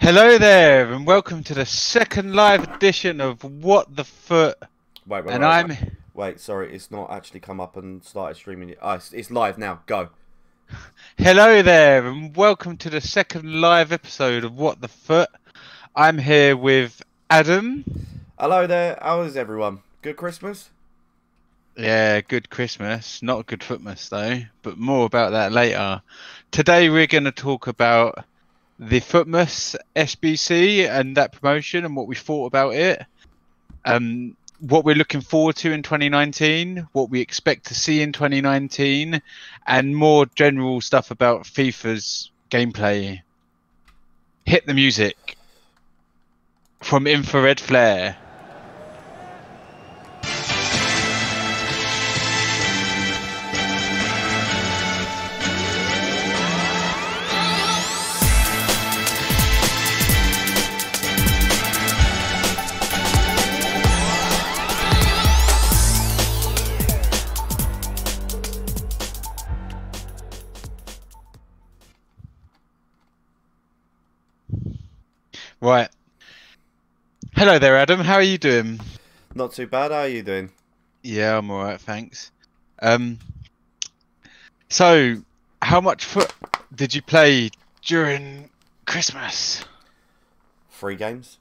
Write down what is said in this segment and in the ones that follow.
Hello there, and welcome to the second live edition of What the Foot. Wait, sorry, it's not actually come up and started streaming yet. It's live now. Go. Hello there, and welcome to the second live episode of What the Foot. I'm here with Adam. Hello there. How is everyone? Good Christmas? Yeah, good Christmas. Not good Footmas though, but more about that later. Today we're going to talk about the Footmas SBC and that promotion and what we thought about it. What we're looking forward to in 2019, what we expect to see in 2019, and more general stuff about FIFA's gameplay. Hit the music from Infrared Flare. Right. Hello there, Adam. How are you doing? Not too bad. How are you doing? Yeah, I'm alright, thanks. So, how much foot did you play during Christmas? 3 games.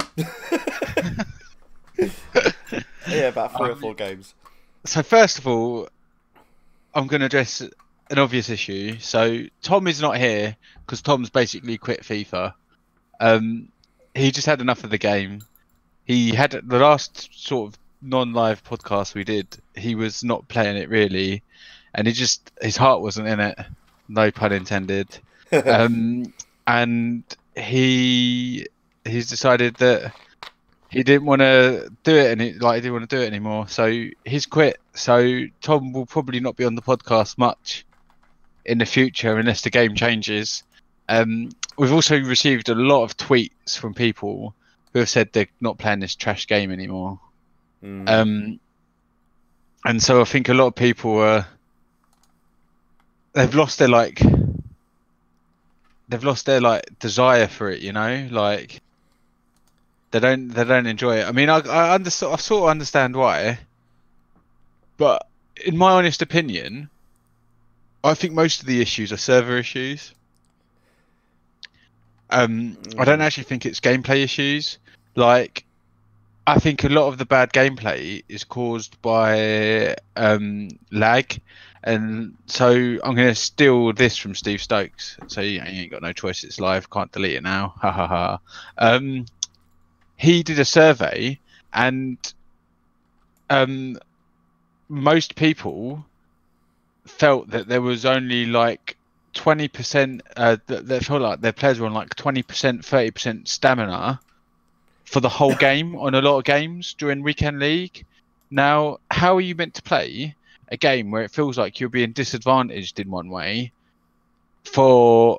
Yeah, about 3 or 4 games. So first of all, I'm going to address an obvious issue. So Tom is not here because Tom's basically quit FIFA. He just had enough of the game. He had the last sort of non-live podcast we did. He was not playing it really, and his heart wasn't in it. No pun intended. And he's decided that he didn't want to do it, and he didn't want to do it anymore. So he's quit. So Tom will probably not be on the podcast much in the future unless the game changes. We've also received a lot of tweets from people who have said they're not playing this trash game anymore. And so I think a lot of people they've lost their desire for it, you know, like they don't enjoy it. I mean, I sort of understand why, but in my honest opinion, I think most of the issues are server issues. I don't actually think it's gameplay issues. Like, I think a lot of the bad gameplay is caused by lag, and so I'm going to steal this from Steve Stokes. So you ain't got no choice. It's live. Can't delete it now. Ha ha ha. He did a survey, and most people felt that there was only like 20%. They felt like their players were on like 20%, 30% stamina for the whole game on a lot of games during weekend league. Now, how are you meant to play a game where it feels like you're being disadvantaged in one way for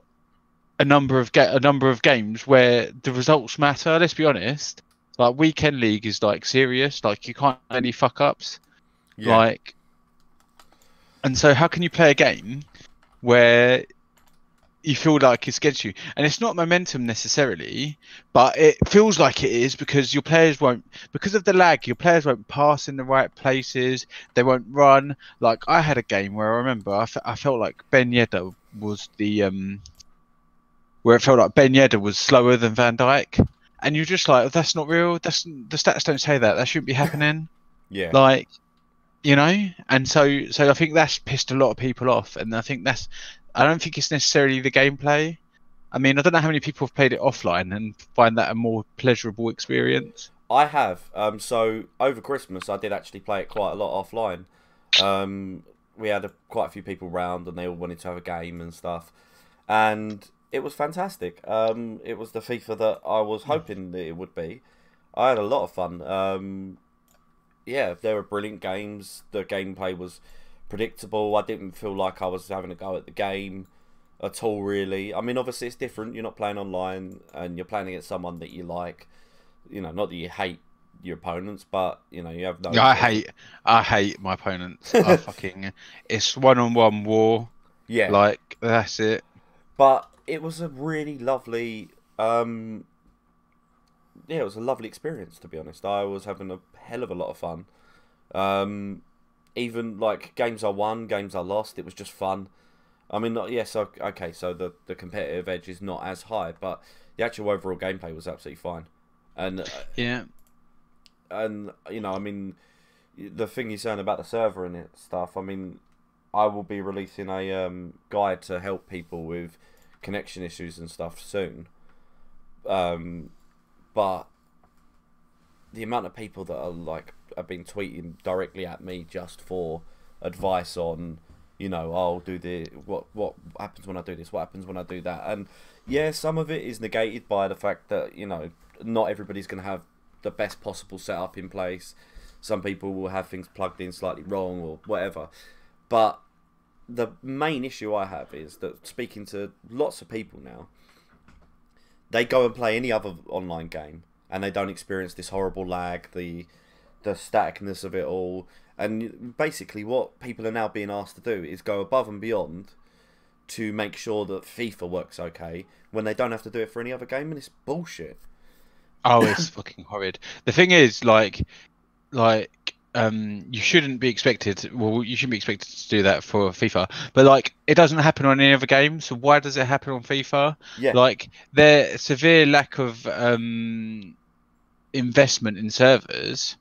a number of games where the results matter? Let's be honest. Like, weekend league is like serious. Like, you can't have any fuck ups. Yeah. Like, and so how can you play a game where you feel like it's against you? And it's not momentum necessarily, but it feels like it is, because your players won't, because of the lag, your players won't pass in the right places. They won't run. Like, I had a game where I remember I felt like Ben Yedder was where it felt like Ben Yedder was slower than Van Dijk, and you're just like, that's not real. The stats don't say that. That shouldn't be happening. Yeah. Like, you know, and so I think that's pissed a lot of people off, and I don't think it's necessarily the gameplay. I mean, I don't know how many people have played it offline and find that a more pleasurable experience. I have. So over Christmas, I did actually play it quite a lot offline. We had quite a few people round, and they all wanted to have a game and stuff, and it was fantastic. It was the FIFA that I was hoping that it would be. I had a lot of fun. Yeah, they were brilliant games. The gameplay was predictable. I didn't feel like I was having a go at the game at all, really. I mean, obviously it's different. You're not playing online, and you're playing against someone that you like. You know, not that you hate your opponents, but you know, you have no. Yeah, I hate my opponents. It's one-on-one war. Yeah, like, that's it. but it was a really lovely yeah, it was a lovely experience, to be honest. I was having a hell of a lot of fun. Even like games I won, games I lost, it was just fun. I mean, yes, okay, so the competitive edge is not as high, but the actual overall gameplay was absolutely fine. And Yeah. and you know, I mean, the thing you're saying about the server and it stuff. I mean, I will be releasing a guide to help people with connection issues and stuff soon. But the amount of people that are like have been tweeting directly at me just for advice on, you know, I'll do the what happens when I do this, what happens when I do that, and yeah, some of it is negated by the fact that, you know, not everybody's going to have the best possible setup in place. Some people will have things plugged in slightly wrong or whatever. But the main issue I have is that, speaking to lots of people now, they go and play any other online game and they don't experience this horrible lag, the staticness of it all. And basically what people are now being asked to do is go above and beyond to make sure that FIFA works okay when they don't have to do it for any other game, and it's bullshit. Oh, it's fucking horrid. The thing is, you shouldn't be expected. Well, you shouldn't be expected to do that for FIFA, but like, it doesn't happen on any other game. So why does it happen on FIFA? Yeah. Like, their severe lack of investment in servers.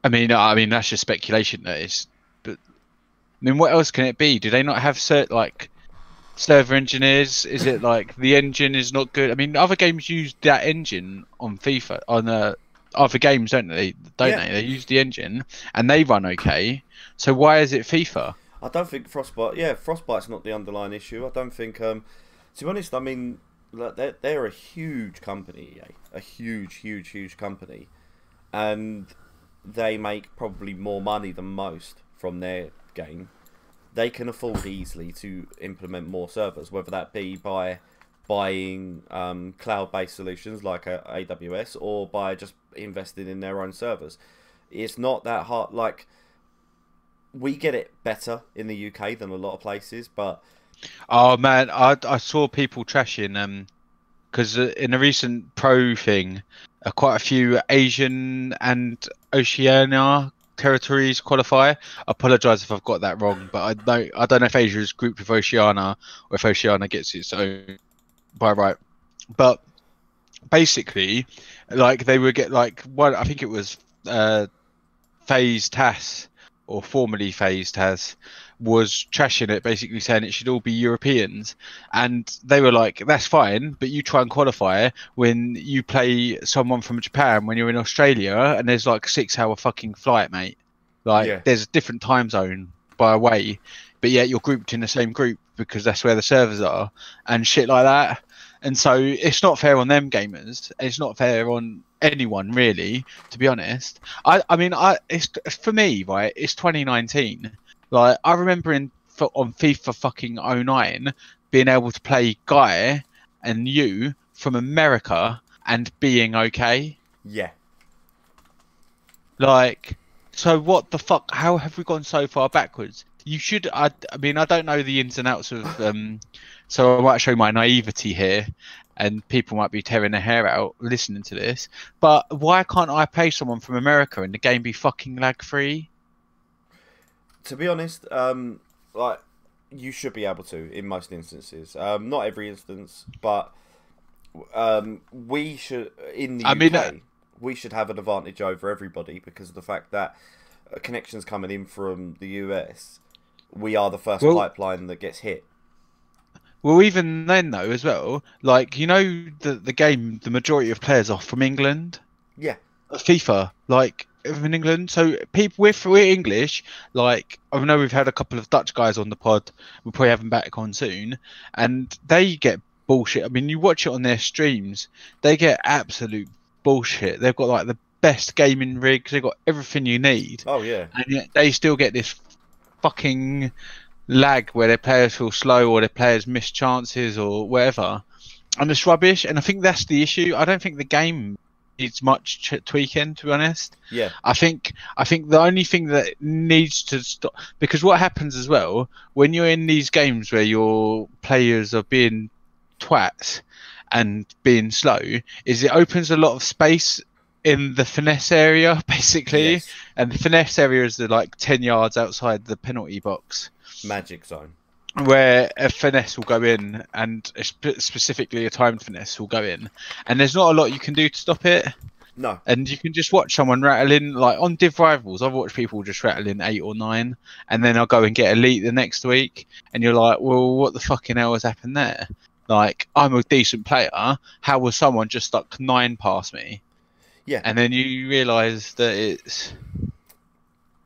I mean that's just speculation. That is, but I mean, what else can it be? Do they not have server engineers? Is it like the engine is not good? I mean, other games use that engine on FIFA, on other games, don't they? Yeah. They use the engine and they run okay. So why is it FIFA? I don't think Frostbite. Yeah, Frostbite's not the underlying issue. I don't think. To be honest, I mean, they're a huge company, a huge company, and they make probably more money than most from their game. They can afford easily to implement more servers, whether that be by buying cloud-based solutions like AWS, or by just investing in their own servers. It's not that hard. Like, we get it better in the UK than a lot of places, but Oh man, I saw people trashing because in a recent pro thing, quite a few Asian and Oceania territories qualify. I apologise if I've got that wrong, but I don't know if Asia is grouped with Oceania or if Oceania gets its own by right. But basically, like, they would get like one. I think it was FaZe TAS, or formerly FaZe TAS, was trashing it, basically saying it should all be Europeans, and they were like, that's fine, but you try and qualify when you play someone from Japan when you're in Australia and there's like a 6-hour fucking flight, mate. Like, yeah, there's a different time zone by a way, but yet you're grouped in the same group because that's where the servers are and shit like that. And so it's not fair on them gamers. It's not fair on anyone, really, to be honest. I mean, it's, for me, right, it's 2019. Like, I remember on FIFA fucking 09 being able to play Guy and you from America and being okay. yeah. Like, so what the fuck? How have we gone so far backwards? You should. I mean, I don't know the ins and outs of. So I might show my naivety here, and people might be tearing their hair out listening to this. But why can't I play someone from America and the game be fucking lag free? To be honest, like, you should be able to in most instances. Not every instance, but we should, in the UK, we should have an advantage over everybody because of the fact that connections coming in from the US, we are the first pipeline that gets hit. Well, even then, though, as well, like, you know, the game, the majority of players are from England. Yeah. FIFA, like, in England. So people, we're English. Like, I know we've had a couple of Dutch guys on the pod. We'll probably have them back on soon, and they get bullshit. I mean, you watch it on their streams, they get absolute bullshit. They've got like the best gaming rigs. They've got everything you need. Oh yeah. And yet they still get this fucking lag where their players feel slow or their players miss chances or whatever, and it's rubbish. And I think that's the issue. I don't think the game needs much tweaking, to be honest. Yeah. I think the only thing that needs to stop, because what happens as well when you're in these games where your players are being twats and being slow is it opens a lot of space in the finesse area, basically. Yes. And the finesse area is like 10 yards outside the penalty box, Magic zone. where a finesse will go in, and specifically a timed finesse will go in, and there's not a lot you can do to stop it. No. And you can just watch someone rattling, like on Div Rivals, I've watched people just rattling 8 or 9, and then I'll go and get Elite the next week, and you're like, well, what the fucking hell has happened there? Like, I'm a decent player, how was someone just stuck 9 past me? Yeah. And then you realise that it's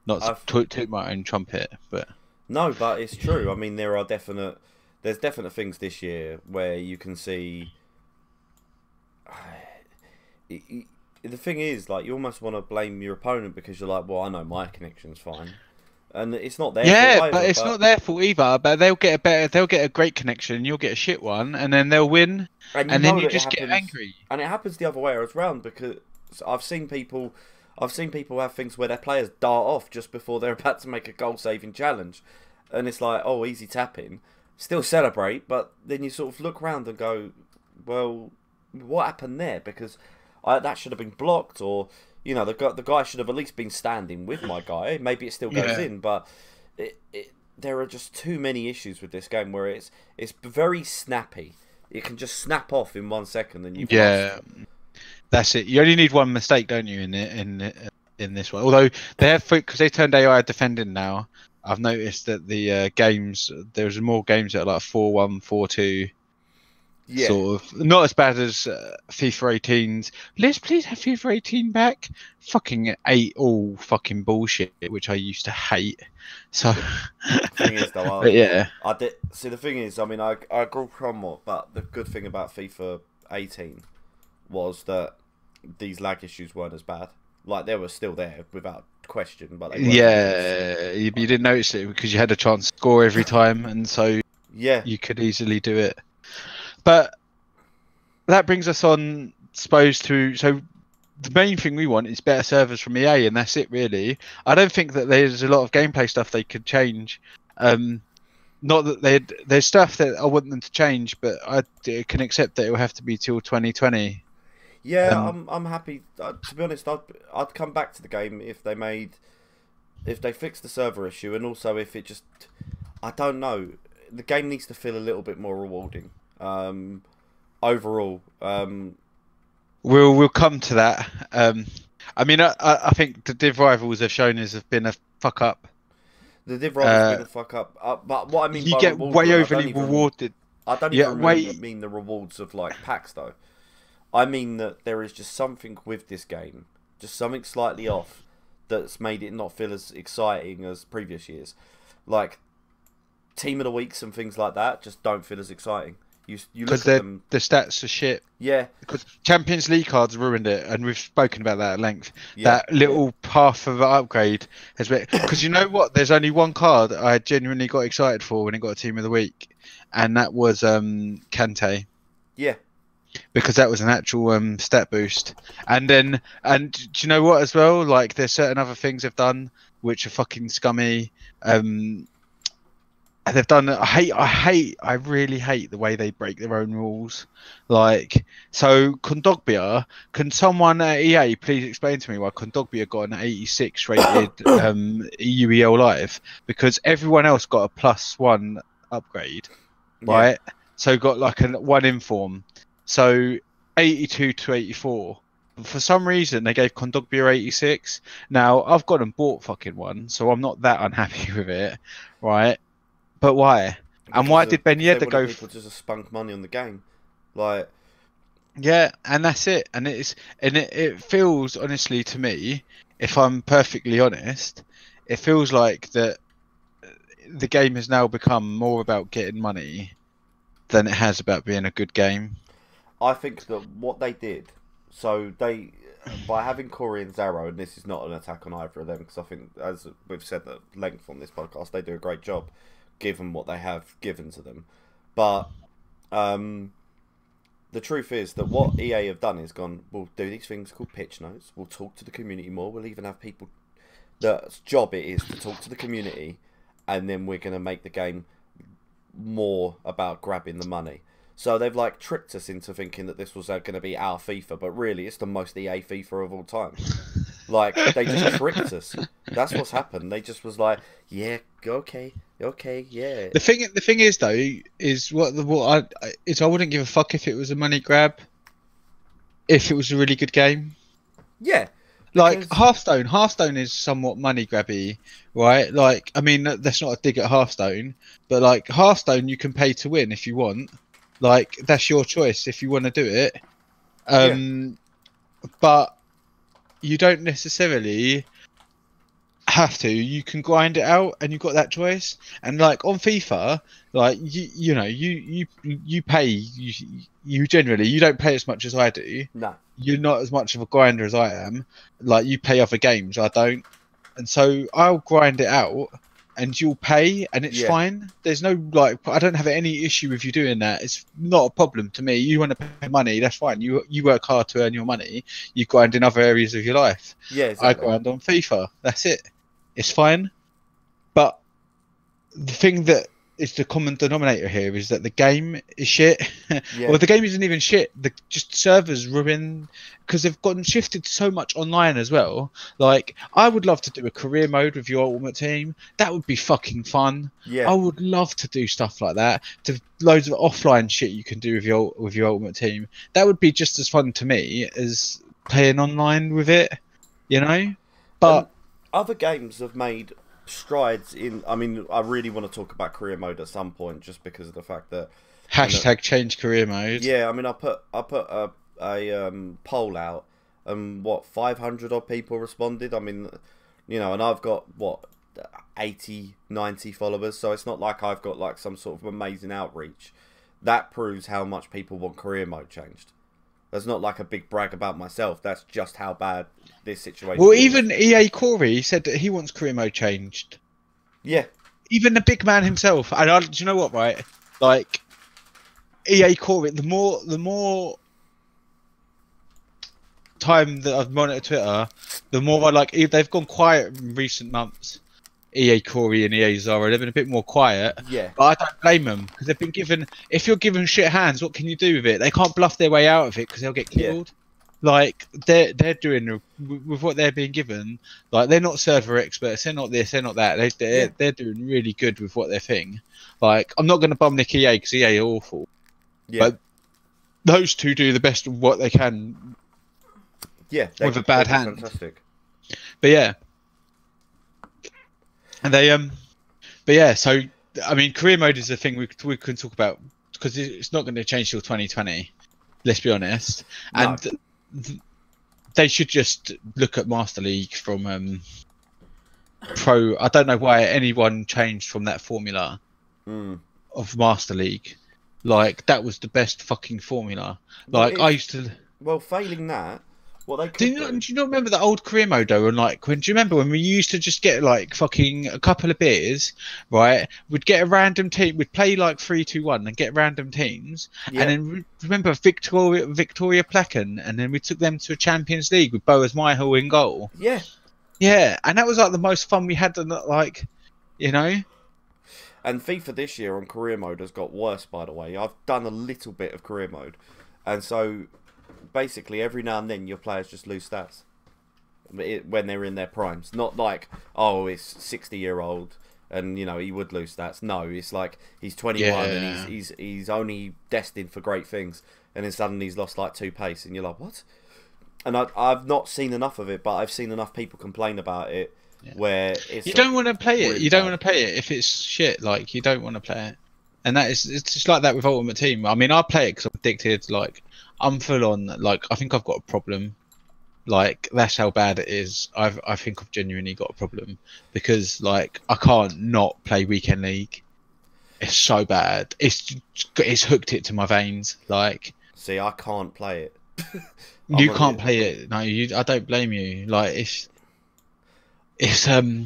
not to toot my own trumpet, but... No, but it's true. I mean, there's definite things this year where you can see... The thing is, like, you almost want to blame your opponent because you're like, well, I know my connection's fine, and it's not their fault either, but it's not their fault either. But they'll get a great connection, and you'll get a shit one, and then they'll win, and then you just get angry. And it happens the other way around because I've seen people have things where their players dart off just before they're about to make a goal-saving challenge, and it's like, oh, easy tapping, still celebrate, but then you sort of look around and go, well, what happened there? Because that should have been blocked, or the guy should have at least been standing with my guy. Maybe it still goes in, but there are just too many issues with this game where it's very snappy. It can just snap off in 1 second, and you've lost. That's it. You only need one mistake, don't you, in this one? Although because they turned AI defending now, I've noticed that the games, there's more games that are like 4-1, 4-2. Yeah. Sort of not as bad as FIFA 18's. Let's please have FIFA 18 back. Fucking 8 all fucking bullshit, which I used to hate. So, the thing is, though, I did see. The thing is, I mean, I grew somewhat, but the good thing about FIFA 18 was that these lag issues weren't as bad. Like, they were still there without question, but they weren't you didn't notice it because you had a chance to score every time, and so you could easily do it. But that brings us on, supposed to... So the main thing we want is better servers from EA, and that's it, really. I don't think that there's a lot of gameplay stuff they could change. Not that there's stuff that I want them to change, but I can accept that it will have to be till 2020. Yeah, I'm happy. To be honest, I'd come back to the game if they fixed the server issue, and also if it just... I don't know. The game needs to feel a little bit more rewarding. Overall, we'll come to that. I mean, I think the Div Rivals have shown has been a fuck up. The Div Rivals have been a fuck up. But what I mean, you by get way overly rewarded. I don't even mean the rewards of like packs though. I mean that there is just something with this game, just something slightly off, that's made it not feel as exciting as previous years. Like Team of the Weeks and things like that just don't feel as exciting. You look at them, the stats are shit. Yeah, because Champions League cards ruined it, and we've spoken about that at length. That little path of upgrade has been, because you know what? There's only one card I genuinely got excited for when it got a Team of the Week, and that was Kante. Yeah, because that was an actual stat boost. And do you know what as well? Like, there's certain other things they've done which are fucking scummy. They've done. I really hate the way they break their own rules. Like, so Kondogbia, can someone at EA please explain to me why Kondogbia got an 86 rated UEL live? Because everyone else got a +1 upgrade, right? Yeah. So got like a 1 inform. So 82 to 84. For some reason, they gave Kondogbia 86. Now I've got and bought fucking one, so I'm not that unhappy with it, right? But why? And why did Ben Yedder go? People just spunk money on the game, like. Yeah, and that's it. And it feels, honestly, to me, if I'm perfectly honest, it feels like that the game has now become more about getting money than it has about being a good game. I think that what they did, so they, by having Corey and Zaro, and this is not an attack on either of them, because I think, as we've said at length on this podcast, they do a great job given what they have given to them. But the truth is that what EA have done is gone, we'll do these things called pitch notes, we'll talk to the community more, we'll even have people, the job it is to talk to the community, and then we're going to make the game more about grabbing the money. So they've like tricked us into thinking that this was going to be our FIFA, but really it's the most EA FIFA of all time. Like, they just tricked us. That's what's happened. They just was like, yeah, okay, yeah. The thing is though, is I wouldn't give a fuck if it was a money grab, if it was a really good game. Yeah. Like Hearthstone is somewhat money grabby, right? Like, I mean, that's not a dig at Hearthstone, but like Hearthstone, you can pay to win if you want. Like, that's your choice if you want to do it. But you don't necessarily have to. You can grind it out, and you've got that choice. And like on FIFA, like you pay. You generally you don't pay as much as I do. No. You're not as much of a grinder as I am. Like, you pay other games, I don't, and so I'll grind it out, and you'll pay, and it's fine. There's no like, I don't have any issue with you doing that. It's not a problem to me. You want to pay money, that's fine. You work hard to earn your money. You grind in other areas of your life. Yeah, exactly. I grind on FIFA. That's it. It's fine. But the thing that is the common denominator here is that the game is shit. Well, the game isn't even shit. The just servers ruin because they've gotten shifted so much online as well. Like, I would love to do a career mode with your ultimate team. That would be fucking fun. Yeah. I would love to do stuff like that. To loads of offline shit you can do with your ultimate team. That would be just as fun to me as playing online with it. You know, but other games have made strides in. I mean, I really want to talk about career mode at some point, just because of the fact that hashtag change career mode. Yeah, I mean, I put a poll out, and 500 odd people responded. I mean, and I've got 80, 90 followers, so it's not like I've got like some sort of amazing outreach. That proves how much people want career mode changed. That's not like a big brag about myself. That's just how bad this situation is. Even EA Corey said that he wants career mode changed. Yeah. Even the big man himself. And do you know what, right? Like, EA Corey, the more time that I've monitored Twitter, the more I like. They've gone quiet in recent months. EA Corey and EA Zara, they've been a bit more quiet. Yeah. But I don't blame them, because they've been given. If you're given shit hands, what can you do with it? They can't bluff their way out of it because they'll get killed. Yeah. Like, they're doing with what they're being given. Like, they're not server experts. They're not this. They're not that. They're doing really good with what they're thinking. Like, I'm not going to bum Nick EA because EA are awful. Yeah. But those two do the best of what they can. Yeah. With a bad hand. Fantastic. But yeah. And they but yeah, so I mean, career mode is a thing we can talk about, because it's not going to change till 2020. Let's be honest. No. And they should just look at Master League from Pro. I don't know why anyone changed from that formula of Master League. Like, that was the best fucking formula. Like, I used to. Well, failing that. Do you not remember the old career mode though? And like, do you remember when we used to just get like fucking a couple of beers, right? We'd get a random team. We'd play like 3-2-1 and get random teams. Yeah. And then remember Victoria Placken, and then we took them to a Champions League with Boaz Myhill in goal. Yeah. Yeah, and that was like the most fun we had. Like, And FIFA this year on career mode has got worse. By the way, I've done a little bit of career mode, and so. Basically, every now and then your players just lose stats when they're in their primes. Not like, oh, it's 60-year-old and he would lose stats. No, it's like he's 21 and he's only destined for great things, and then suddenly he's lost like 2 pace, and you're like, what? And I've not seen enough of it, but I've seen enough people complain about it where it's you don't want to play it. You don't want to play it if it's shit. Like, you don't want to play it, and it's just like that with Ultimate Team. I mean, I play it because I'm addicted. Like, I'm full on, like, I think I've got a problem. Like, that's how bad it is. I think I've genuinely got a problem, because like, I can't not play Weekend League. It's so bad. It's hooked it to my veins. Like, see, I can't play it. You can't play it. No, I don't blame you. Like, it's terrible.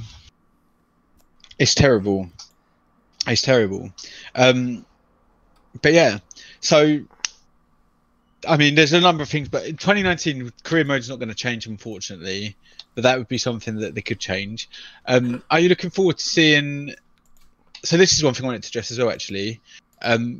It's terrible. But yeah, so. I mean, there's a number of things, but in 2019, career mode is not going to change, unfortunately. But that would be something that they could change. Are you looking forward to seeing? So this is one thing I wanted to stress as well, actually.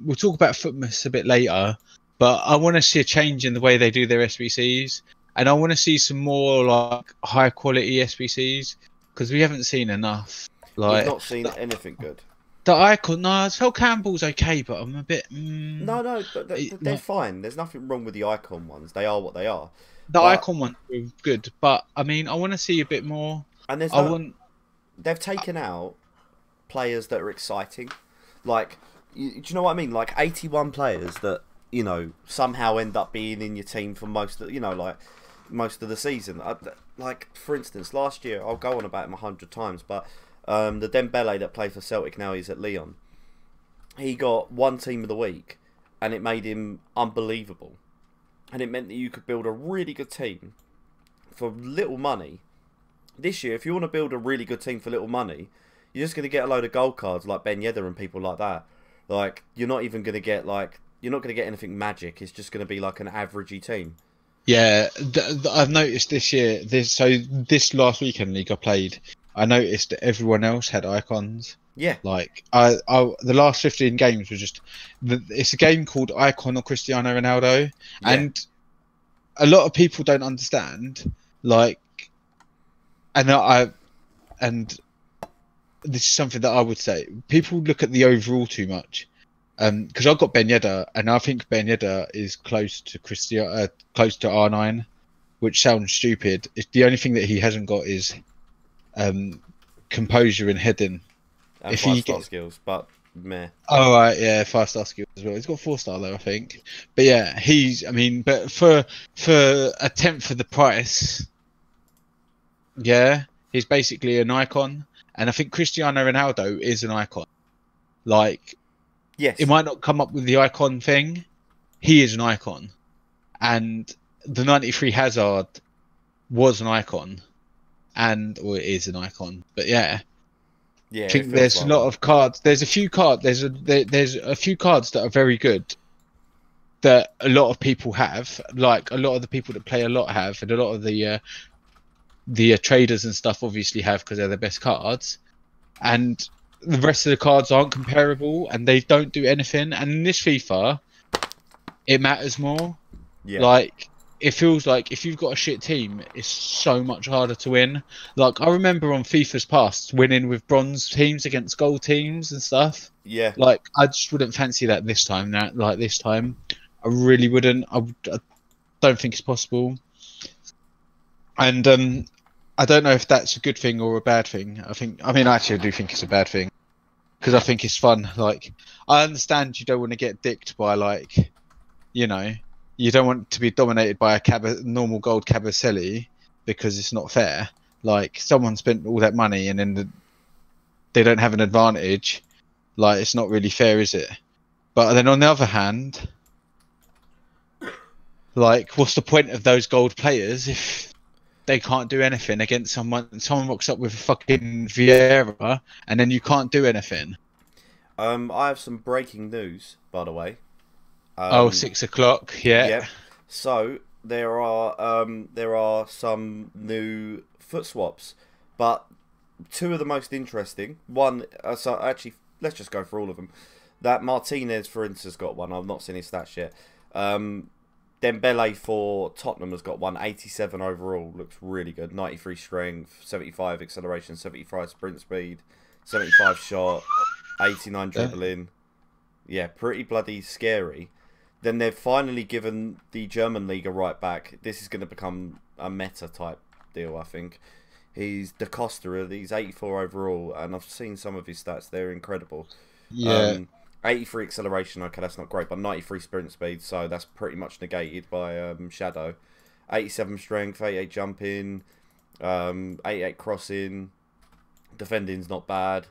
We'll talk about Footmas a bit later, but I want to see a change in the way they do their SBCs, and I want to see some more like high quality SBCs because we haven't seen enough. We've Like not seen anything good. the icon, no, Phil Campbell's okay, but I'm a bit. No, they're Like, fine. There's nothing wrong with the icon ones. They are what they are. the But icon ones were good, but I mean, I want to see a bit more. and there's I no. want. They've taken out players that are exciting. Like, do you know what I mean? Like 81 players that somehow end up being in your team for most of most of the season. Like for instance, last year I'll go on about him 100 times, but the Dembele that played for Celtic now he's at Lyon. He got one team of the week, and it made him unbelievable. And it meant that you could build a really good team for little money. This year, if you want to build a really good team for little money, you're just going to get a load of gold cards like Ben Yedder and people like that. Like, you're not even going to get you're not going to get anything magic. It's just going to be like an averagey team. Yeah, I've noticed this year. This last weekend league I played, I noticed that everyone else had icons. Yeah. Like the last 15 games were just. It's a game called Icon or Cristiano Ronaldo, Yeah. and a lot of people don't understand. Like, and this is something that I would say. People look at the overall too much. Because I've got Ben Yedder, and I think Ben Yedder is close to close to R9, which sounds stupid. It's the only thing that he hasn't got is composure and heading. And If 5-star skills, but meh. Oh right, yeah, 5-star skills as well. He's got 4-star though, I think. But yeah, but for a tenth of the price, yeah, he's basically an icon. And I think Cristiano Ronaldo is an icon. Like, yes, it might not come up with the icon thing. He is an icon, and the 93 Hazard was an icon, or it is an icon. But yeah. Yeah, I think there's a lot of cards. There's a few cards. There's a few cards that are very good that a lot of people have. Like a lot of the people that play a lot have, and a lot of the traders and stuff obviously have because they're the best cards. And the rest of the cards aren't comparable, and they don't do anything. And in this FIFA, it matters more. Yeah. Like, it feels like if you've got a shit team, it's so much harder to win. Like, I remember on FIFA's past winning with bronze teams against gold teams and stuff. Yeah. Like, I just wouldn't fancy that this time. This time, I really wouldn't. I don't think it's possible. And I don't know if that's a good thing or a bad thing. Actually, I do think it's a bad thing because I think it's fun. Like, I understand you don't want to get dicked by you don't want to be dominated by a normal gold Cabaselli because it's not fair. Like, someone spent all that money and then they don't have an advantage. Like, it's not really fair, is it? But then on the other hand, like, what's the point of those gold players if they can't do anything against someone? Someone rocks up with a fucking Vieira and then you can't do anything. I have some breaking news, by the way. 6 o'clock, yeah. Yep. So there are some new foot swaps, but two of the most interesting. One, so actually, let's just go for all of them. That Martinez, for instance, got one. I've not seen his stats yet. Dembele for Tottenham has got one. 87 overall, looks really good. 93 strength, 75 acceleration, 75 sprint speed, 75 shot, 89 dribbling. Yeah, pretty bloody scary. Then they've finally given the German league a right back. This is going to become a meta type deal, I think. He's Da Costa. He's 84 overall, and I've seen some of his stats. They're incredible. Yeah. 83 acceleration. Okay, that's not great, but 93 sprint speed, so that's pretty much negated by Shadow. 87 strength, 88 jumping, 88 crossing. Defending's not bad.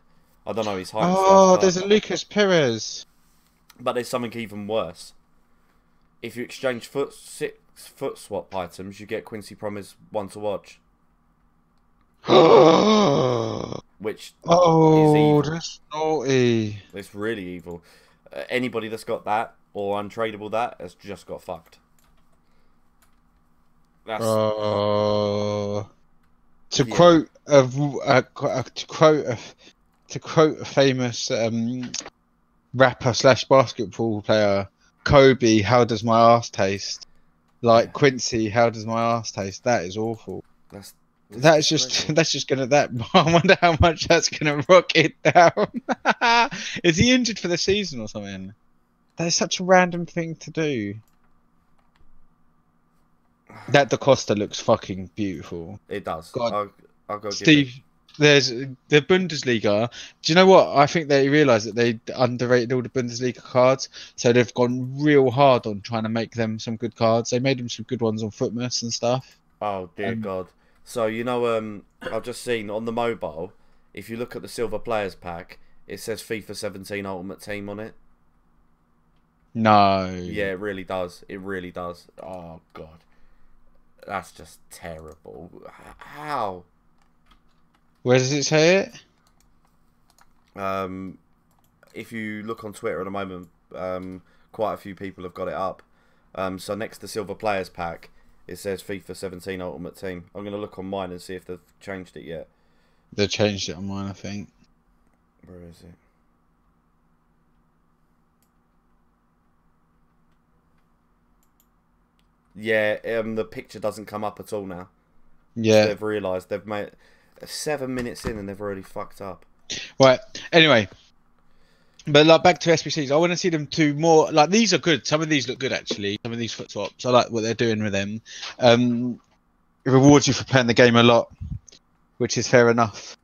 I don't know his height. Oh, there's a Lucas Perez. But there's something even worse. If you exchange foot swap items, you get Quincy Promes one to watch. Which is evil. That's naughty. It's really evil. Anybody that's got that or untradeable that has just got fucked. That's to quote a famous rapper slash basketball player. Kobe, how does my ass taste? Like Quincy, how does my ass taste? That is awful. That's just gonna that. I wonder how much that's gonna rock it down. Is he injured for the season or something? That is such a random thing to do. That Da Costa looks fucking beautiful. It does. God, I'll go Steve. There's the Bundesliga. Do you know what? I think they realised that they underrated all the Bundesliga cards, so they've gone real hard on trying to make them some good cards. They made them some good ones on Footmas and stuff. Oh dear God! So you know, I've just seen on the mobile. If you look at the silver players pack, it says FIFA 17 Ultimate Team on it. No. Yeah, it really does. It really does. Oh God, that's just terrible. How? Where does it say it? If you look on Twitter at the moment, quite a few people have got it up. So next to Silver Players Pack, it says FIFA 17 Ultimate Team. I'm going to look on mine and see if they've changed it yet. They changed it on mine, I think. Where is it? Yeah, the picture doesn't come up at all now. Yeah. So they've realised they've made 7 minutes in and they've already fucked up. Right. Anyway, but like back to SBCs, I want to see them do more. Like these are good. Some of these look good actually. Some of these FUT swaps, I like what they're doing with them. It rewards you for playing the game a lot, which is fair enough.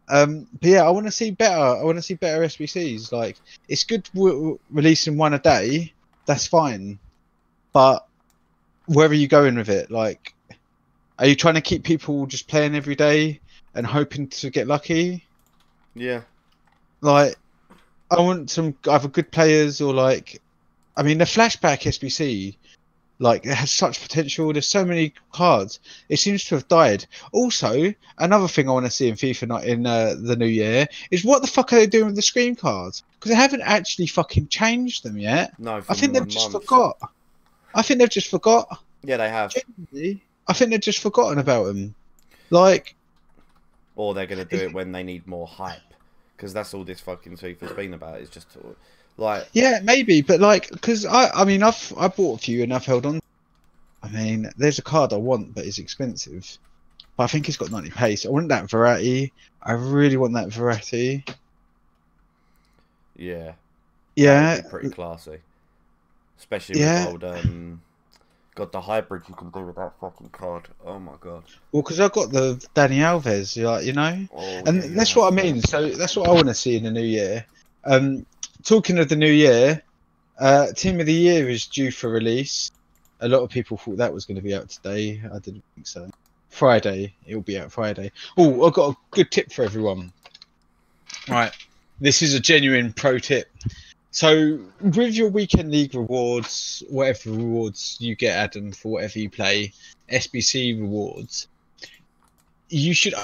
But yeah, I want to see better. I want to see better SBCs. Like it's good releasing one a day. That's fine, but where are you going with it? Like, are you trying to keep people just playing every day and hoping to get lucky? Yeah. Like, I want some either good players or like, I mean, the flashback SBC, like, it has such potential. There's so many cards. It seems to have died. Also, another thing I want to see in FIFA not in the new year is what the fuck are they doing with the screen cards? Because they haven't actually fucking changed them yet. No, I think they've just forgot. I think they've just forgot. Yeah, they have. Genuinely, I think they've just forgotten about them. Like, or they're gonna do it when they need more hype, because that's all this fucking FIFA's been about. Is just like, yeah, maybe, but like, because I mean, I bought a few and I've held on. I mean, there's a card I want, but it's expensive. But I think it's got 90 pace. I want that variety. I really want that variety. Yeah. Yeah. Pretty classy. Especially with old God, the hybrid you can do with that fucking card. Oh my god. Well, because I've got the Dani Alves, you know, and that's what I mean. So that's what I want to see in the new year. Talking of the new year, Team of the Year is due for release. A lot of people thought that was going to be out today. I didn't think so. Friday, it'll be out Friday. Oh, I've got a good tip for everyone. Right, this is a genuine pro tip. So, with your weekend league rewards, whatever rewards you get, Adam, for whatever you play, SBC rewards, you should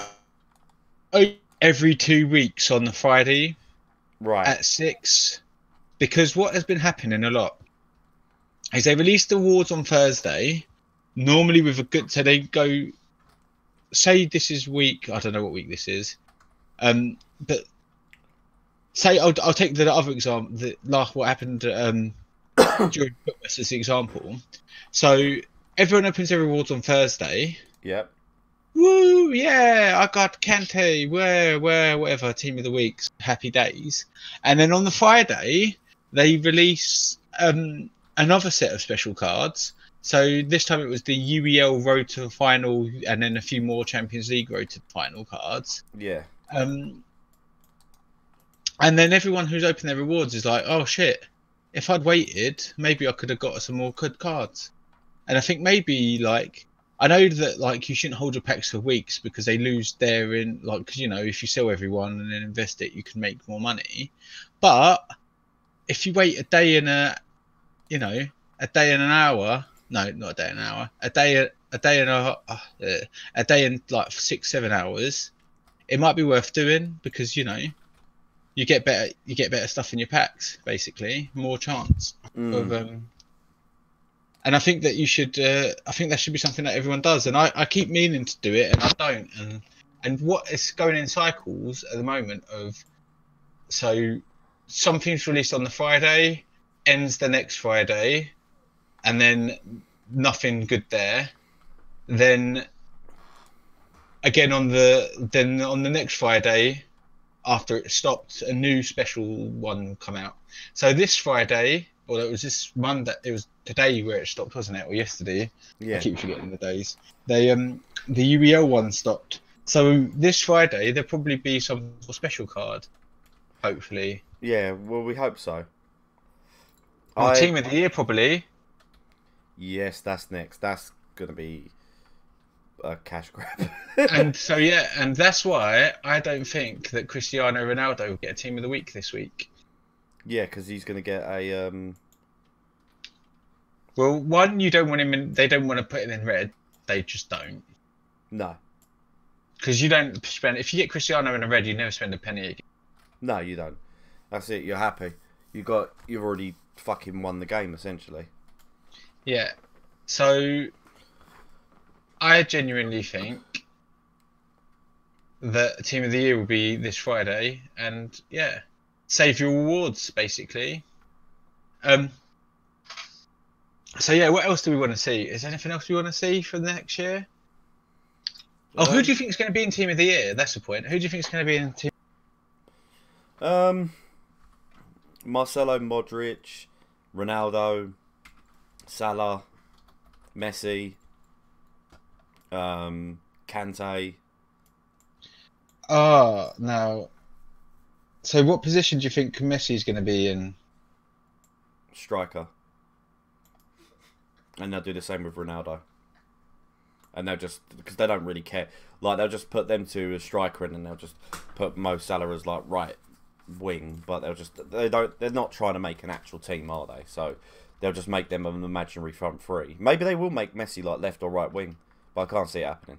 every 2 weeks on the Friday, right, at 6, because what has been happening a lot is they release the awards on Thursday, normally with a good, so they go, say this is week, I don't know what week this is, but say I'll take the other example, what happened during Footmas as the example. So everyone opens their rewards on Thursday. Yep. Woo! Yeah, I got Kante. Whatever. Team of the week. Happy days. And then on the Friday, they release another set of special cards. So this time it was the UEL Road to the Final, and then a few more Champions League Road to the Final cards. Yeah. And then everyone who's opened their rewards is like, oh shit, if I'd waited, maybe I could have got some more good cards. And I think maybe, like, I know that, like, you shouldn't hold your packs for weeks because they lose therein, like, because, you know, if you sell everyone and then invest it, you can make more money. But if you wait a day and an hour, no, not a day and an hour, a day and like 6-7 hours, it might be worth doing because, you know, you get better stuff in your packs, basically, more chance of and I think that you should I think that should be something that everyone does, and I keep meaning to do it and I don't, and what is going in cycles at the moment of, so something's released on the Friday, ends the next Friday, and then nothing good there. Then again on the next Friday, after it stopped, a new special one come out. So this Friday, or it was this Monday, it was today where it stopped, wasn't it, or yesterday? Yeah. I keep forgetting the days. The UEL one stopped. So this Friday there'll probably be some special card, hopefully. Yeah, well, we hope so. Or Team of the Year, probably. Yes, that's next. That's gonna be a cash grab. And so and that's why I don't think that Cristiano Ronaldo will get a Team of the Week this week. Yeah, because he's gonna get a. Well, one, you don't want him in. They don't want to put him in red. They just don't. No. Because you don't spend. If you get Cristiano in a red, you never spend a penny again. No, you don't. That's it. You're happy. You've already fucking won the game essentially. Yeah. So I genuinely think that Team of the Year will be this Friday, and yeah, save your rewards basically. So yeah, what else do we want to see? Is there anything else we want to see for the next year? Oh, who do you think is going to be in Team of the Year? That's the point. Who do you think is going to be in Team? Marcelo, Modric, Ronaldo, Salah, Messi, Kante. Now. So what position do you think Messi's going to be in? Striker. And they'll do the same with Ronaldo. And they'll just, because they don't really care, like they'll just put them two as striker and then they'll just put Mo Salah as like right wing, but they're not trying to make an actual team, are they? So they'll just make them an imaginary front three. Maybe they will make Messi like left or right wing, but I can't see it happening.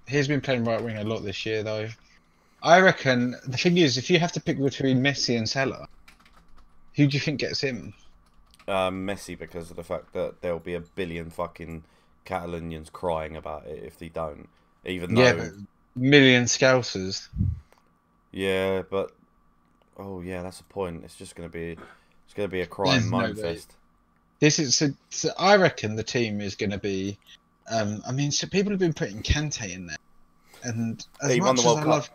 He's been playing right wing a lot this year though. I reckon the thing is, if you have to pick between Messi and Salah, who do you think gets him? Messi, because of the fact that there'll be a billion fucking Catalonians crying about it if they don't. Even though, but million Scousers. Yeah, but that's a point. It's just gonna be a crying moan fest. I reckon the team is gonna be. So people have been putting Kante in there, and as he much won the as World I Cup. love,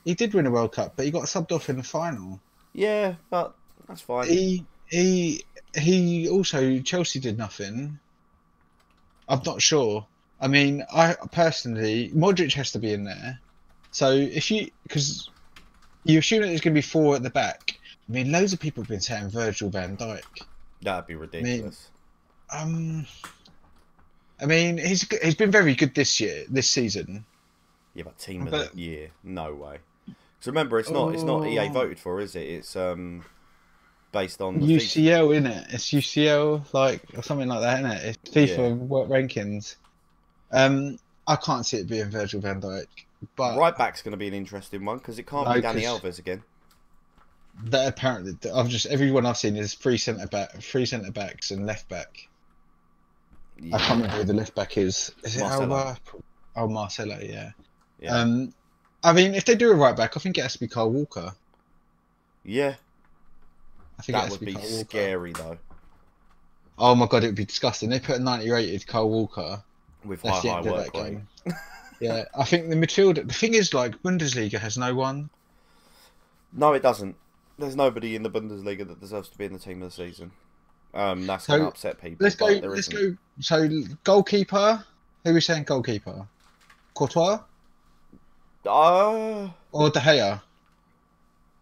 he did win a World Cup, but he got subbed off in the final. Yeah, but that's fine. He also, Chelsea did nothing. I'm not sure. I mean, I personally, Modric has to be in there. So because you assume that there's going to be four at the back. I mean, loads of people have been saying Virgil van Dijk. That'd be ridiculous. I mean, he's been very good this season. Yeah, but team of the year, no way. Because remember, it's not EA voted for, is it? It's based on the UCL, isn't it? It's UCL, or something like that, isn't it? It's FIFA rankings. I can't see it being Virgil van Dijk, but right back's going to be an interesting one because it can't be Dani Alves again. That apparently, everyone I've seen is three centre backs and left back. Yeah. I can't remember who the left back is. Is it Alba? Oh, Marcelo, yeah. I mean, if they do a right back, I think it has to be Kyle Walker. Yeah. I think that would be scary though. Oh my god, it would be disgusting. They put a 90 rated Kyle Walker with high work rate. Yeah, I think the midfield. The thing is, Bundesliga has no one. No, it doesn't. There's nobody in the Bundesliga that deserves to be in the team of the season. That's going to upset people. Let's go. So goalkeeper. Who are we saying goalkeeper? Courtois. Or De Gea.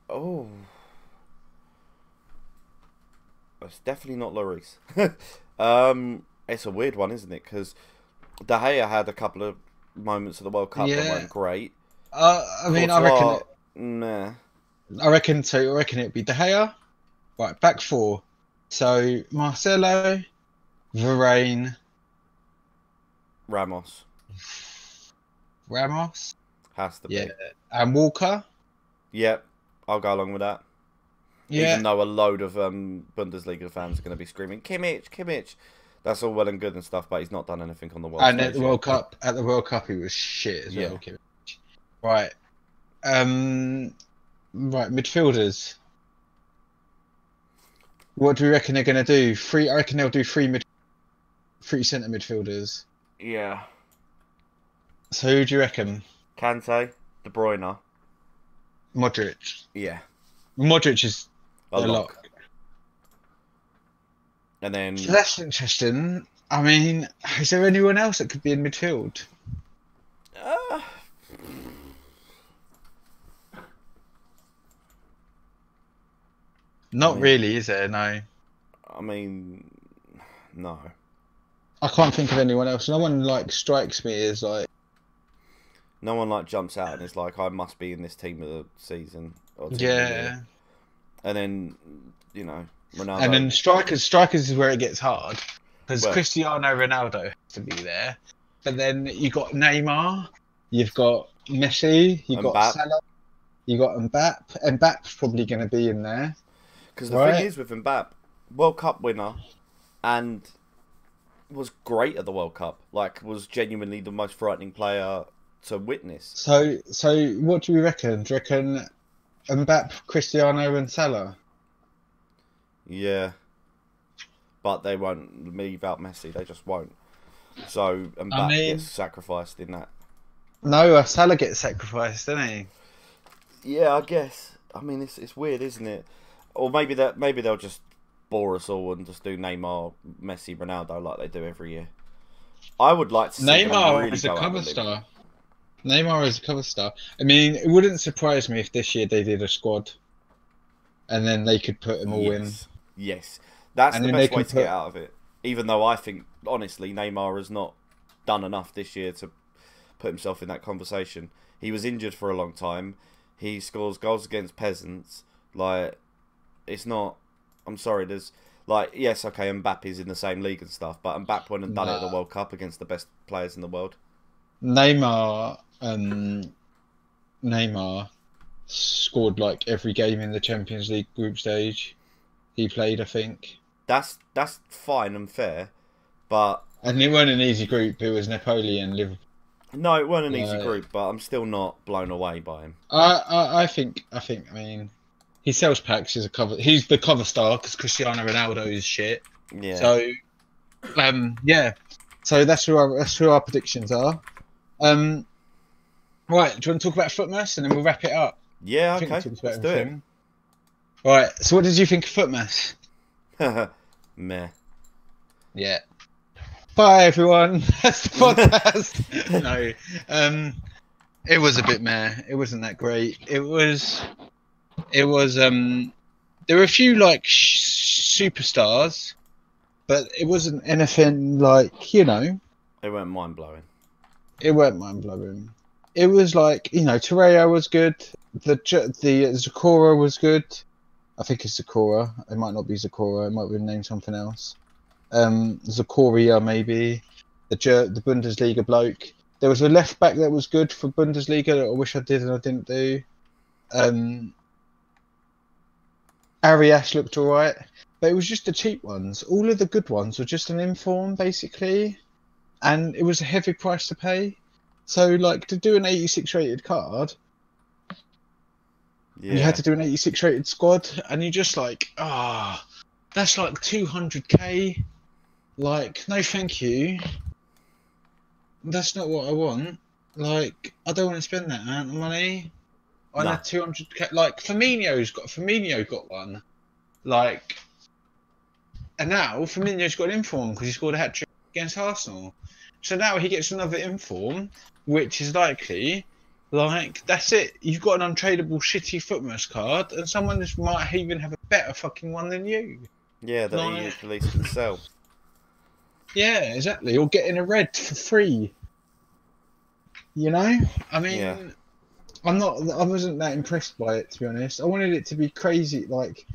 Oh. It's definitely not Lloris. It's a weird one, isn't it? Because De Gea had a couple of moments of the World Cup that weren't great. I mean, Courtois, nah. I reckon it'd be De Gea. Right, back four. So Marcelo, Varane, Ramos has to be. Yeah, and Walker. Yep, I'll go along with that. Yeah. Even though a load of Bundesliga fans are going to be screaming, Kimmich. That's all well and good and stuff, but he's not done anything on the World Cup. And at the World Cup, he was shit as well. Kimmich. Right. Right, midfielders. What do we reckon they're going to do? Three. I reckon they'll do three centre midfielders. Yeah. So who do you reckon? Kante, De Bruyne. Modric. Yeah. Modric is A a lot. lock. And then So that's interesting. I mean, is there anyone else that could be in midfield? uh, Not mean- really, is there? No. I mean, no. I can't think of anyone else. No one like strikes me as like. No one like jumps out and is like, I must be in this team of the season. Or team of the Yeah. year. And then, you know, Ronaldo. And then strikers is where it gets hard because Well- Cristiano Ronaldo has to be there. But then you got Neymar, you've got Messi, you've got Mbappe. Salah, you got Mbappe. Mbappe's probably going to be in there. Because the Right. thing is with Mbappe, World Cup winner, and was great at the World Cup. Like, was genuinely the most frightening player to witness. So what do we reckon? Do you reckon Mbappe, Cristiano, and Salah? Yeah. But they won't leave out Messi. They just won't. So Mbappe gets sacrificed in that. No, Salah gets sacrificed, doesn't he? Yeah, I guess. I mean, it's weird, isn't it? Or maybe they'll just bore us all and just do Neymar, Messi, Ronaldo like they do every year. I would like to see them Neymar really is a go out cover with him. star. Neymar is a cover star. I mean, it wouldn't surprise me if this year they did a squad, and then they could put them all in. Yes, that's And the then they best way can to get put- out of it. Even though I think, honestly, Neymar has not done enough this year to put himself in that conversation. He was injured for a long time. He scores goals against peasants. Like, it's not. I'm sorry. There's like, yes, okay, Mbappe's in the same league and stuff, but Mbappe went and done it at the Nah. World Cup against the best players in the world. Neymar scored like every game in the Champions League group stage he played, I think. That's fine and fair, but And it wasn't an easy group. It was Napoleon, Liverpool. no, it wasn't an easy Yeah. group. But I'm still not blown away by him. I think. I mean, he sells packs. He's a cover. He's the cover star because Cristiano Ronaldo is shit. Yeah. So, yeah. So that's who our predictions are. Right. Do you want to talk about Footmas and then we'll wrap it up? Yeah, I think we okay, talked about let's do everything. Right. So, what did you think of Footmas? it. Meh. Yeah. Bye, everyone. That's the podcast. No. It was a bit meh. It wasn't that great. It was. There were a few like superstars, but it wasn't anything like, It weren't mind blowing. it weren't mind blowing. It was like, Torreira was good. The Zakora was good. I think it's Zakora. It might not be Zakora. It might be named something else. Zakoria maybe. The Bundesliga bloke. There was a left back that was good for Bundesliga that I wish I did and I didn't do. Arias looked alright, but it was just the cheap ones. All of the good ones were just an inform basically, and it was a heavy price to pay. So like to do an 86 rated card, Yeah. you had to do an 86 rated squad, and you just like, that's like 200k. Like, no thank you. That's not what I want. Like, I don't want to spend that amount of money on No. a 200k. Like, Firmino got one. Like, and now Firmino's got an inform because he scored a hat trick against Arsenal. So now he gets another inform, which is likely. Like, that's it. You've got an untradeable shitty Footmas card, and someone just might even have a better fucking one than you. Yeah, that he Like- released himself. Yeah, exactly. Or getting a red for free. I mean, Yeah. I wasn't that impressed by it, to be honest. I wanted it to be crazy, like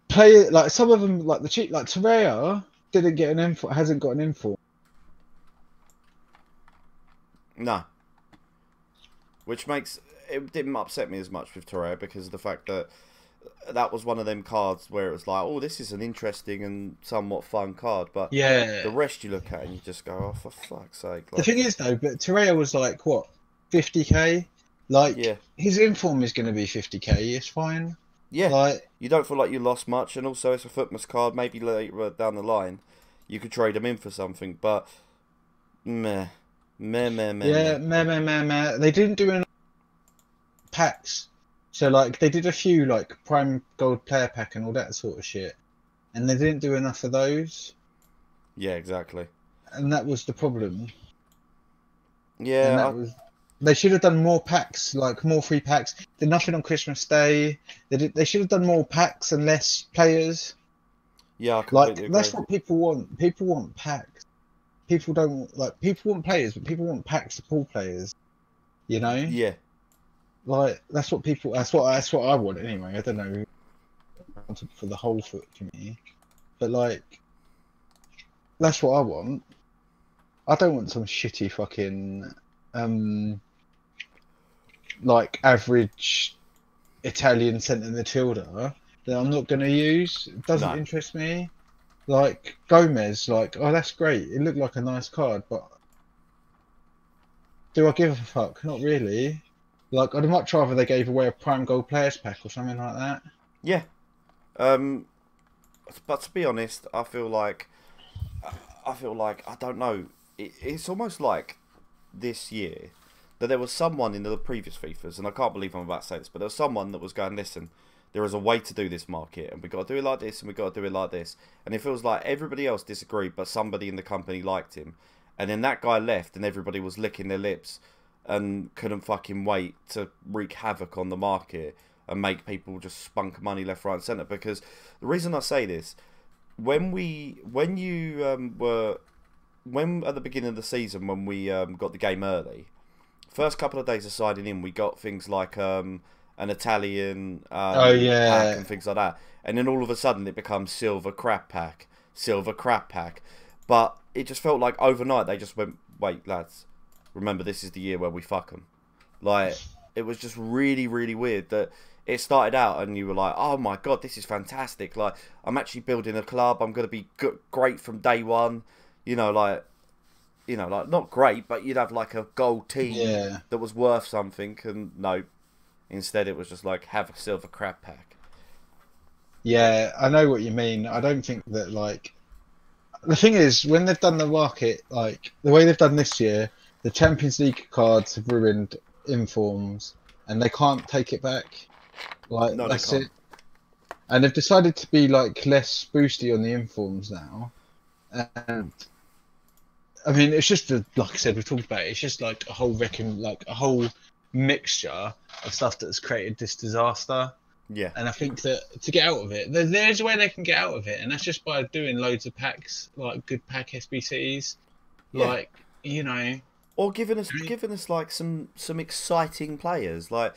play it like some of them, like the cheap, like Torreira didn't get an info, hasn't got an info. No. Which makes it didn't upset me as much with Torreira because of the fact that that was one of them cards where it was like, oh, this is an interesting and somewhat fun card, but Yeah. the rest you look at and you just go, oh, for fuck's sake. The thing is, though, but Torreira was like what, 50k, Like, Yeah. his inform is going to be 50k. It's fine. Yeah. Like, You don't feel like you lost much, and also it's a footmas card. Maybe later down the line, you could trade them in for something. But meh, yeah, meh. They didn't do enough packs. So, like, they did a few, like, Prime Gold Player Pack and all that sort of shit. And they didn't do enough of those. Yeah, exactly. And that was the problem. And Yeah, that was... They should have done more packs, like, more free packs. Did nothing on Christmas Day. They should have done more packs and less players. yeah, I Like, completely that's agree. what people want. People want packs. People don't... Like, people want players, but people want packs to pull players. You know? Yeah, Like, that's what people... That's what I want, anyway. I don't know for the whole FUT community. But, like... That's what I want. I don't want some shitty fucking, like average Italian centre midfielder that I'm not going to use. It doesn't no, interest me. Like Gomez, like, oh, that's great. It looked like a nice card, but do I give a fuck? Not really. Like, I'd much rather they gave away a Prime Gold Players Pack or something like that. yeah. But to be honest, I feel like I don't know. It's almost like this year that there was someone in the previous FIFAs, and I can't believe I'm about to say this, but there was someone that was going, listen, there is a way to do this market, and we got to do it like this, and we got to do it like this, and it feels like everybody else disagreed, but somebody in the company liked him, and then that guy left, and everybody was licking their lips and couldn't fucking wait to wreak havoc on the market and make people just spunk money left, right, and centre. Because the reason I say this, when you were when at the beginning of the season, when we got the game early, first couple of days of signing in, we got things like an Italian Oh pack yeah, and things like that, and then all of a sudden it becomes silver crap pack, silver crap pack. But it just felt like overnight they just went, wait lads, remember this is the year where we fuck them. Like, it was just really, really weird that it started out and you were like, oh my god, this is fantastic. Like, I'm actually building a club. I'm going to be great from day one. Like not great, but you'd have like a gold team yeah. that was worth something. And no, instead it was just like, have a silver crab pack. Yeah, I know what you mean. I don't think that, like, the thing is, when they've done the market, like the way they've done this year, the Champions League cards have ruined informs, and they can't take it back. Like, No, they that's it. can't. And they've decided to be like less boosty on the informs now. And I mean, it's just like I said, we talked about it. It's just like a whole mixture of stuff that's created this disaster. Yeah. And I think that to get out of it, there's a way they can get out of it, and that's just by doing loads of packs, like good pack SBCs, Yeah. like, you know. Or giving us like some exciting players, like,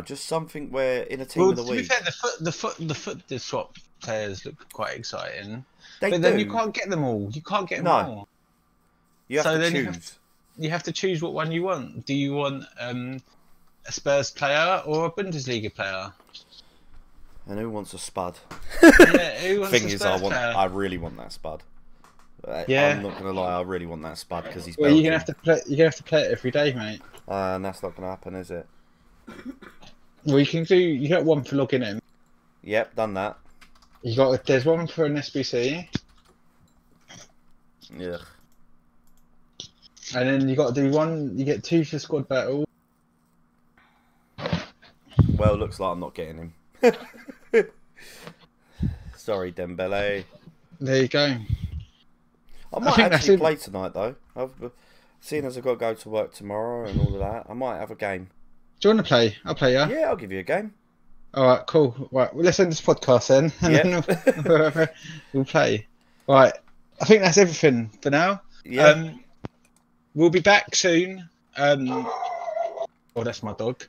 just something where in a team Well, of the to be week fair, the swap players look quite exciting, they but then do. you can't get them all. You can't get them No. all. You have So to then choose. you have to choose what one you want. Do you want a Spurs player or a Bundesliga player? And who wants a spud? Yeah, who wants Thing a is, Spurs player? I really want that spud. Yeah. I'm not gonna lie, I really want that spud because he's Well, Belgian. you're gonna have to play it every day, mate. And that's not gonna happen, is it? Well, you get one for logging in. Yep, done that. There's one for an SBC, Yeah. and then you got to do one. You get two for squad battle. Well, looks like I'm not getting him. Sorry, Dembele. There you go. I might think that's actually it. play tonight though. Seeing as I've got to go to work tomorrow and all of that, I might have a game. Do you want to play? I'll play, yeah. Yeah, I'll give you a game. All right, cool. Right, well, let's end this podcast then, and then we'll play. Right, I think that's everything for now. Yeah. We'll be back soon. Oh, that's my dog.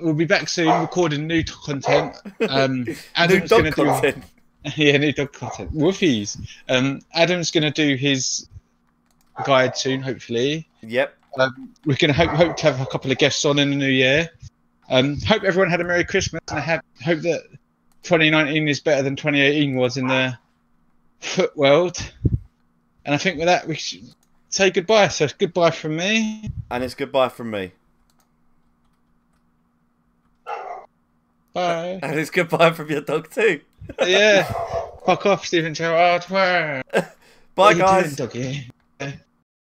We'll be back soon, recording new content. Adam's dog going to content. Yeah, new dog content. Woofies. Adam's going to do his guide soon, hopefully. Yep. We're going to hope to have a couple of guests on in the new year. Hope everyone had a Merry Christmas, and I hope that 2019 is better than 2018 was in the FUT world. And I think with that, we should say goodbye. So it's goodbye from me. And it's goodbye from me. Bye. And it's goodbye from your dog too. Yeah. Fuck off, Stephen Gerrard. Bye, Bye, guys. Doing, doggy?